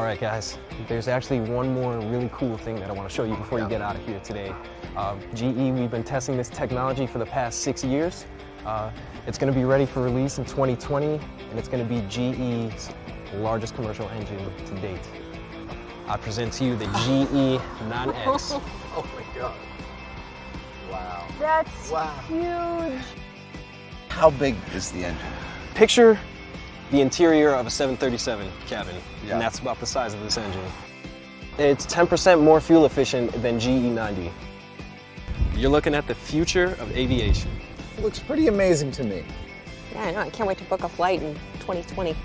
right, guys, there's actually one more really cool thing that I want to show you before you get out of here today. GE, we've been testing this technology for the past 6 years. It's going to be ready for release in 2020, and it's going to be GE's largest commercial engine to date. I present to you the GE9X. Oh my God. Wow. That's huge. How big is the engine? Picture the interior of a 737 cabin, and that's about the size of this engine. It's 10% more fuel efficient than GE90. You're looking at the future of aviation. It looks pretty amazing to me. Yeah, I know. I can't wait to book a flight in 2020.